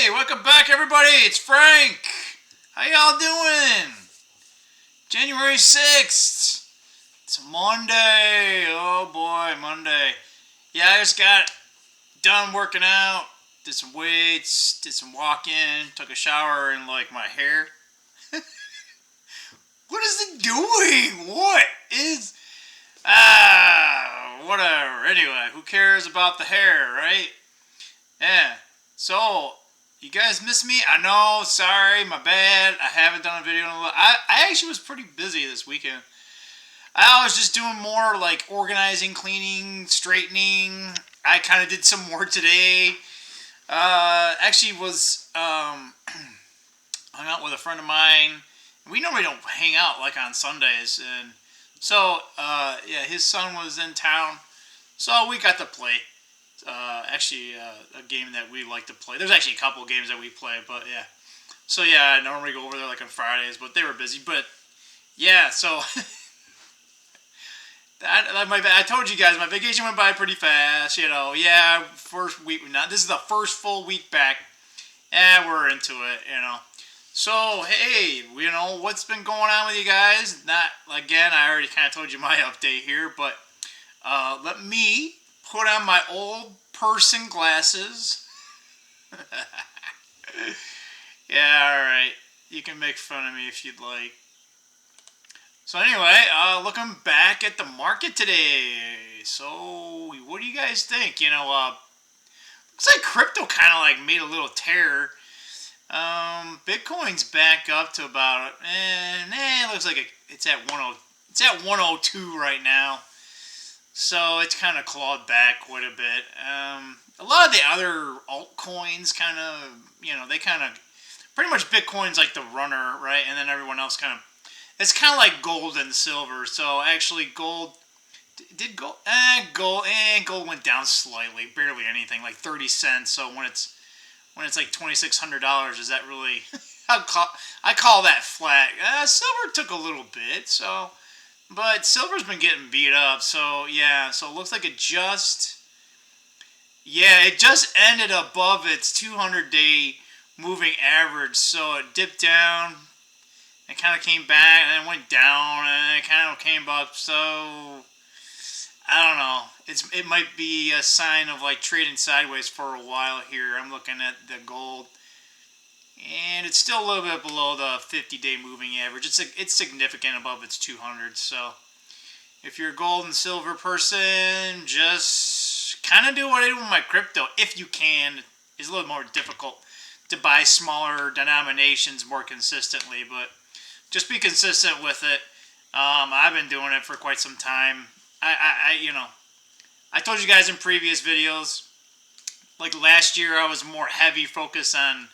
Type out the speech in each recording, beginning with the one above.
Hey, welcome back everybody, it's Frank. How y'all doing? January 6th. It's Monday. Oh boy, Monday. Yeah, I just got done working out, did some weights, did some walking, took a shower and like my hair. What is it doing? What is... whatever. Anyway, who cares about the hair, right? Yeah. So, you guys miss me? I know, sorry, my bad. I haven't done a video in a little... I actually was pretty busy this weekend. I was just doing more like organizing, cleaning, straightening. I kind of did some work today. Actually was hung out with a friend of mine. We normally don't hang out like on Sundays, and so yeah, his son was in town, so we got to play. A game that we like to play. There's actually a couple of games that we play, but yeah. So yeah, I normally go over there like on Fridays, but they were busy. But yeah, so I told you guys my vacation went by pretty fast. You know, yeah, first week. Now this is the first full week back, and we're into it. You know, so hey, you know what's been going on with you guys? Not again. I already kind of told you my update here, but let me put on my old person glasses. Yeah, alright. You can make fun of me if you'd like. So anyway, looking back at the market today. So, what do you guys think? You know, looks like crypto kind of like made a little tear. Bitcoin's back up to about, it looks like it's at 102 right now. So it's kind of clawed back quite a bit. A lot of the other altcoins kind of, they kind of, pretty much Bitcoin's like the runner, right? And then everyone else kind of, it's kind of like gold and silver. So actually gold, gold went down slightly, barely anything, like 30 cents. So when it's like $2,600, is that really, I call that flat. Silver took a little bit, so... But silver's been getting beat up, so yeah. So it looks like it just ended above its 200-day moving average. So it dipped down, and kind of came back, and then went down, and it kind of came up. So I don't know. It might be a sign of like trading sideways for a while here. I'm looking at the gold. And it's still a little bit below the 50-day moving average. It's significant above its 200. So if you're a gold and silver person, just kind of do what I do with my crypto. If you can. It's a little more difficult to buy smaller denominations more consistently. But just be consistent with it. I've been doing it for quite some time. I told you guys in previous videos, like last year I was more heavy focused on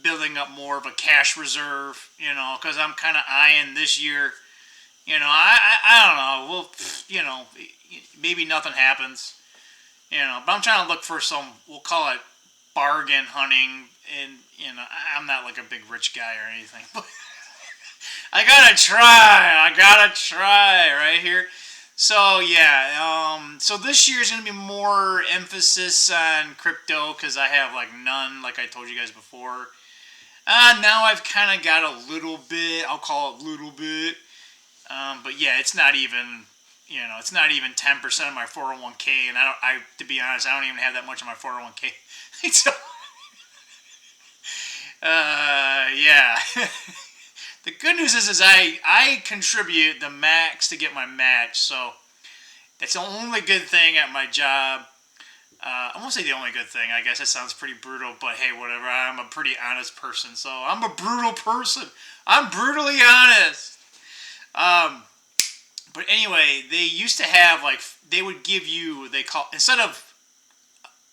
building up more of a cash reserve, because I'm kind of eyeing this year, I don't know, maybe nothing happens, but I'm trying to look for some, we'll call it bargain hunting, and, I'm not like a big rich guy or anything, but I gotta try right here. So yeah, so this year is going to be more emphasis on crypto, because I have like none, like I told you guys before. Now I've kind of got a little bit, I'll call it a little bit, but yeah, it's not even, it's not even 10% of my 401k, and to be honest, I don't even have that much of my 401k, so, yeah, the good news is I contribute the max to get my match, so that's the only good thing at my job. I won't say the only good thing. I guess that sounds pretty brutal, but hey, whatever. I'm a pretty honest person, so I'm a brutal person. I'm brutally honest. But anyway, they used to have, like, they would give you, instead of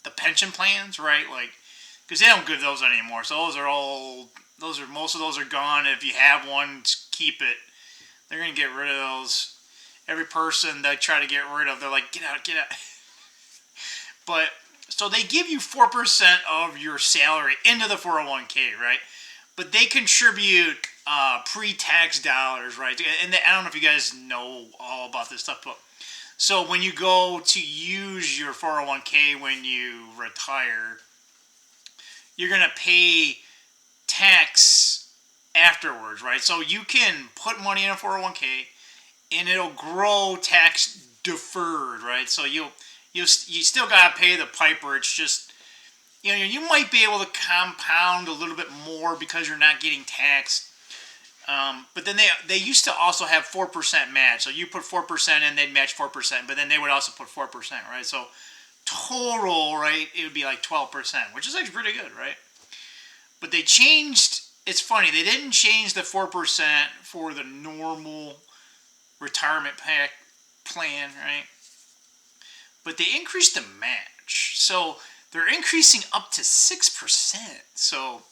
the pension plans, right? Like, because they don't give those anymore. So those are most of those are gone. If you have one, just keep it. They're going to get rid of those. Every person they try to get rid of, they're like, get out. But, so they give you 4% of your salary into the 401k, right? But they contribute pre-tax dollars, right? And I don't know if you guys know all about this stuff, but so when you go to use your 401k when you retire, you're going to pay tax afterwards, right? So you can put money in a 401k and it'll grow tax deferred, right? So you still got to pay the piper. It's just, you might be able to compound a little bit more because you're not getting taxed. But then they used to also have 4% match. So you put 4% in, they'd match 4%, but then they would also put 4%, right? So total, right, it would be like 12%, which is actually pretty good, right? But they changed, it's funny, they didn't change the 4% for the normal retirement pack plan, right? But they increased the match. So they're increasing up to 6%. So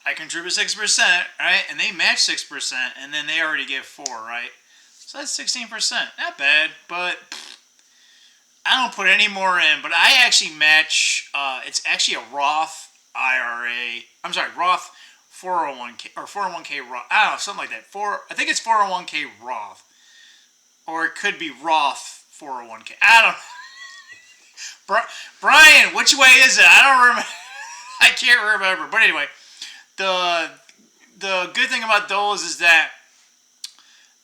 I contribute 6%, right? And they match 6%, and then they already give 4%, right? So that's 16%. Not bad, but I don't put any more in. But I actually match, it's actually a Roth IRA. I'm sorry, Roth 401k, or 401k Roth. I don't know, something like that. I think it's 401k Roth. Or it could be Roth 401k. I don't know. Brian, which way is it? I don't remember. I can't remember. But anyway, the good thing about those is that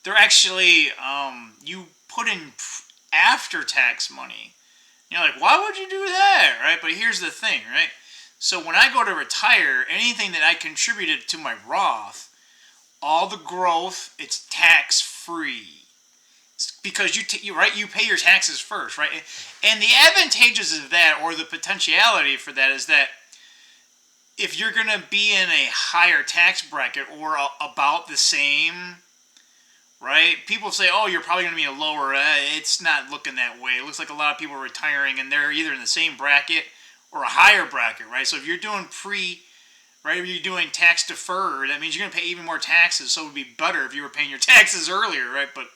they're actually, you put in after tax money. You're like, why would you do that, right? But here's the thing, right? So when I go to retire, anything that I contributed to my Roth, all the growth, it's tax free. Because you pay your taxes first, right? And the advantages of that, or the potentiality for that, is that if you're going to be in a higher tax bracket or about the same, right? People say, oh, you're probably going to be a lower. It's not looking that way. It looks like a lot of people are retiring and they're either in the same bracket or a higher bracket, right? So if you're doing right, if you're doing tax deferred, that means you're going to pay even more taxes. So it would be better if you were paying your taxes earlier, right? But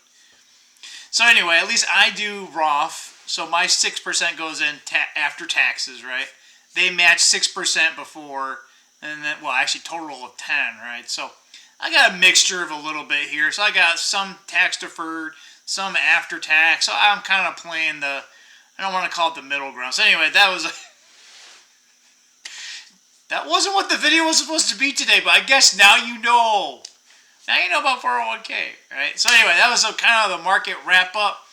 so anyway, at least I do Roth. So my 6% goes in after taxes, right? They match 6% before, and then, well, actually total of 10, right? So I got a mixture of a little bit here. So I got some tax deferred, some after tax. So I'm kind of playing I don't want to call it the middle ground. So anyway, that wasn't what the video was supposed to be today, but I guess now you know. Now you know about 401k, right? So anyway, that was kind of the market wrap up.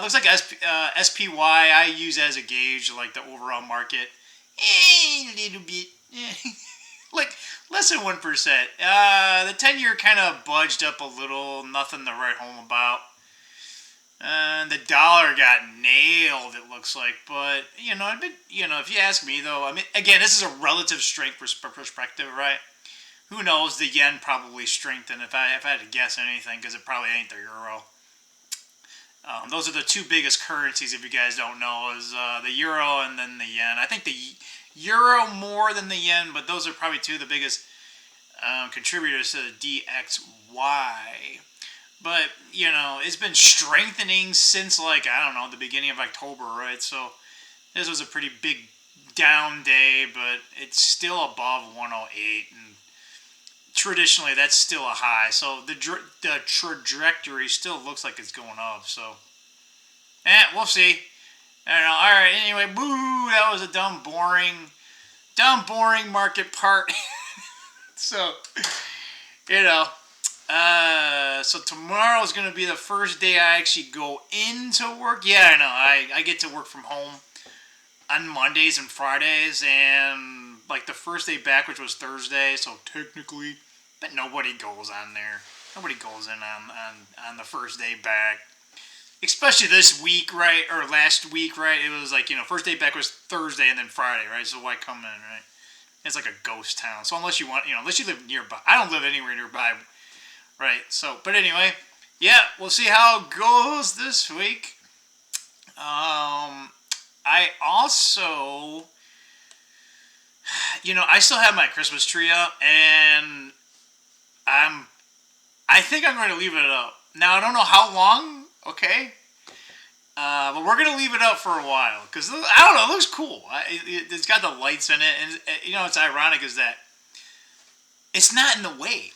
Looks like SPY I use as a gauge, like the overall market. A little bit. Like less than 1%. The 10-year kind of budged up a little. Nothing to write home about. The dollar got nailed, it looks like. But, if you ask me, though, I mean, again, this is a relative strength perspective, right? Who knows? The yen probably strengthened if I had to guess anything, because it probably ain't the euro. Those are the two biggest currencies, if you guys don't know, is the euro and then the yen. I think the euro more than the yen, but those are probably two of the biggest contributors to the DXY. But, it's been strengthening since, I don't know, the beginning of October, right? So this was a pretty big down day, but it's still above 108, and traditionally that's still a high. So the trajectory still looks like it's going up. So, we'll see. I don't know. All right. Anyway, boo. That was a dumb, boring market part. So, so tomorrow's going to be the first day I actually go into work. Yeah, I know. I get to work from home on Mondays and Fridays, and the first day back, which was Thursday, so technically, but nobody goes on there. Nobody goes in on the first day back. Especially this week, right? Or last week, right? It was first day back was Thursday and then Friday, right? So why come in, right? It's like a ghost town. So unless you live nearby. I don't live anywhere nearby, right? So, but anyway, yeah, we'll see how it goes this week. I also, I still have my Christmas tree up, and I think I'm going to leave it up. Now, I don't know how long, okay? But we're going to leave it up for a while, because, I don't know, it looks cool. It's got the lights in it, and, it's ironic is that it's not in the way.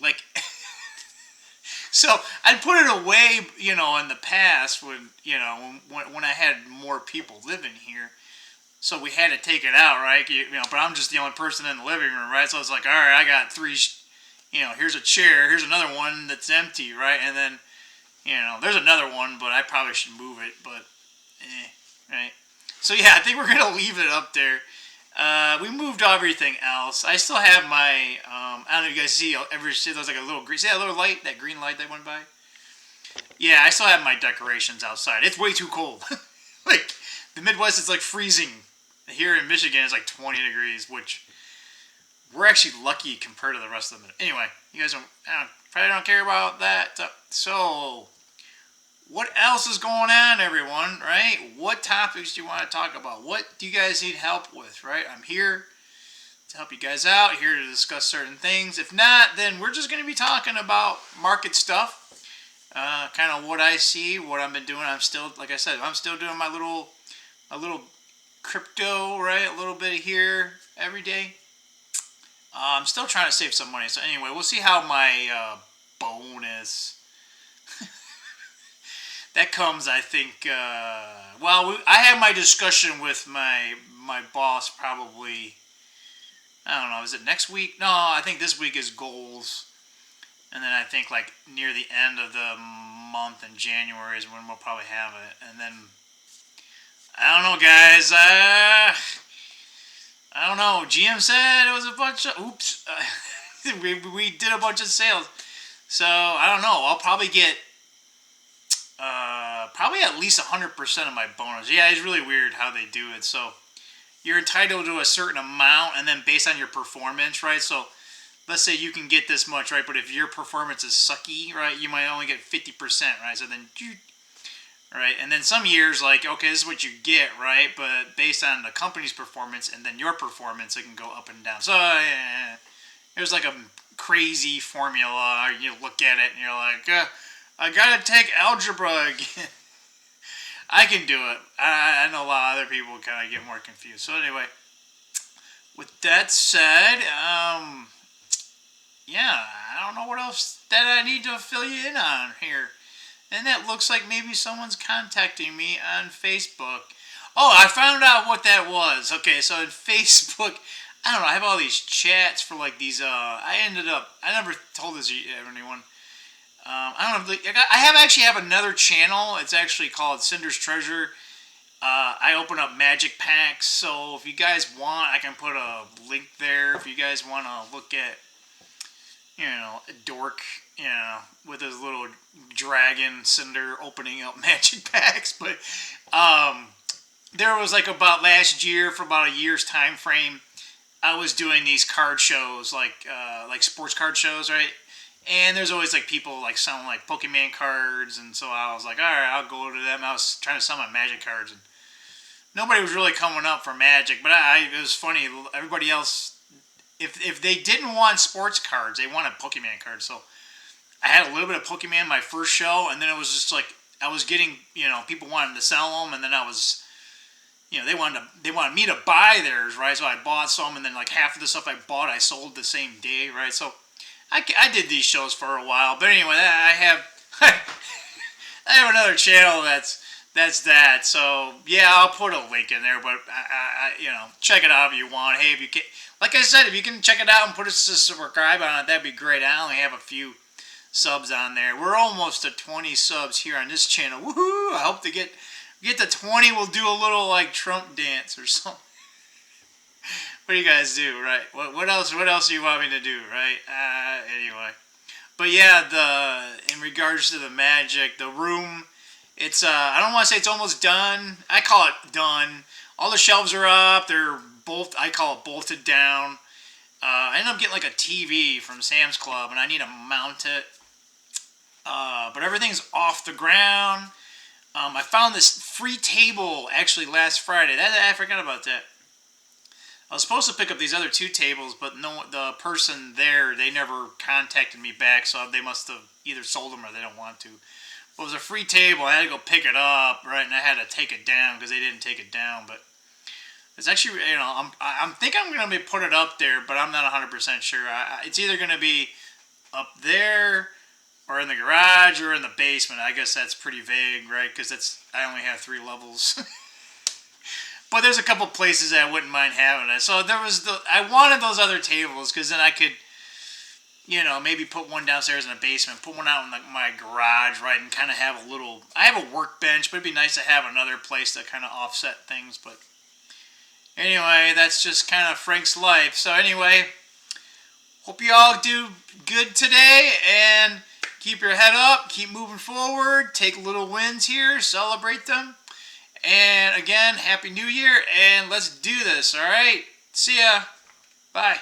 So, I'd put it away, in the past when I had more people living here. So we had to take it out, right? But I'm just the only person in the living room, right? So it's like, all right, I got three, here's a chair, here's another one that's empty, right? And then, there's another one, but I probably should move it, but, right? So yeah, I think we're gonna leave it up there. We moved everything else. I still have my, I don't know if you guys see, there's like a little green, see that little light, that green light that went by? Yeah, I still have my decorations outside. It's way too cold. Like, the Midwest is like freezing. Here in Michigan, it's like 20 degrees, which we're actually lucky compared to the rest of them. Anyway, you guys probably don't care about that. So, what else is going on, everyone, right? What topics do you want to talk about? What do you guys need help with, right? I'm here to help you guys out, here to discuss certain things. If not, then we're just going to be talking about market stuff. Kind of what I see, what I've been doing. I'm still, like I said, I'm still doing my little crypto, right? A little bit here every day. I'm still trying to save some money. So anyway, we'll see how my bonus that comes. I think. I had my discussion with my boss probably. I don't know. Is it next week? No, I think this week is goals. And then I think like near the end of the month in January is when we'll probably have it. And then, I don't know, guys. I don't know. GM said it was a bunch of, oops. We did a bunch of sales. So, I don't know. I'll probably get probably at least 100% of my bonus. Yeah, it's really weird how they do it. So, you're entitled to a certain amount, and then based on your performance, right? So, let's say you can get this much, right? But if your performance is sucky, right, you might only get 50%, right? So then, right? And then some years, like, okay, this is what you get, right? But based on the company's performance and then your performance, it can go up and down. So there's like a crazy formula. You look at it and you're like, I gotta take algebra again. I can do it. I know a lot of other people kind of get more confused. So anyway, with that said, yeah, I don't know what else that I need to fill you in on here. And that looks like maybe someone's contacting me on Facebook. Oh, I found out what that was. Okay, so in Facebook, I don't know, I have all these chats for like these, I never told this to anyone. I don't know, I actually have another channel. It's actually called Cinder's Treasure. I open up magic packs, so if you guys want, I can put a link there if you guys want to look at, a dork, with his little dragon Cinder opening up magic packs. But there was like about last year, for about a year's time frame, I was doing these card shows, like sports card shows, right? And there's always like people like selling like Pokemon cards, and so I was like, all right, I'll go to them. I was trying to sell my Magic cards, and nobody was really coming up for Magic. But it was funny. Everybody else, if they didn't want sports cards, they wanted Pokemon cards. So I had a little bit of Pokemon my first show, and then it was just like I was getting, people wanted to sell them, and then I was, they wanted me to buy theirs, right? So I bought some, and then like half of the stuff I bought, I sold the same day, right? So I did these shows for a while, but anyway, I have I have another channel that's that. So yeah, I'll put a link in there, but I check it out if you want. Hey, if you can, like I said, if you can check it out and put a subscribe on it, that'd be great. I only have a few subs on there. We're almost at 20 subs here on this channel. Woohoo! I hope to get to 20. We'll do a little like Trump dance or something. What do you guys do, right? What else do you want me to do, right? Anyway. But yeah, in regards to the Magic, the room, it's I don't want to say it's almost done. I call it done. All the shelves are up. I call it bolted down. I ended up getting like a TV from Sam's Club, and I need to mount it. But everything's off the ground. I found this free table actually last Friday. I forgot about that. I was supposed to pick up these other two tables, but the person there, they never contacted me back, so they must have either sold them or they don't want to. But it was a free table. I had to go pick it up, right, and I had to take it down because they didn't take it down. But it's actually, I'm think I'm going to put it up there, but I'm not 100% sure. It's either going to be up there or in the garage or in the basement. I guess that's pretty vague, right, because I only have 3 levels. But there's a couple places that I wouldn't mind having it. So I wanted those other tables because then I could, maybe put one downstairs in the basement, put one out in my garage, right, and kind of have a little. I have a workbench, but it'd be nice to have another place to kind of offset things. But anyway, that's just kind of Frank's life. So anyway, hope you all do good today and keep your head up, keep moving forward, take little wins here, celebrate them. And again, Happy New Year, and let's do this, all right? See ya. Bye.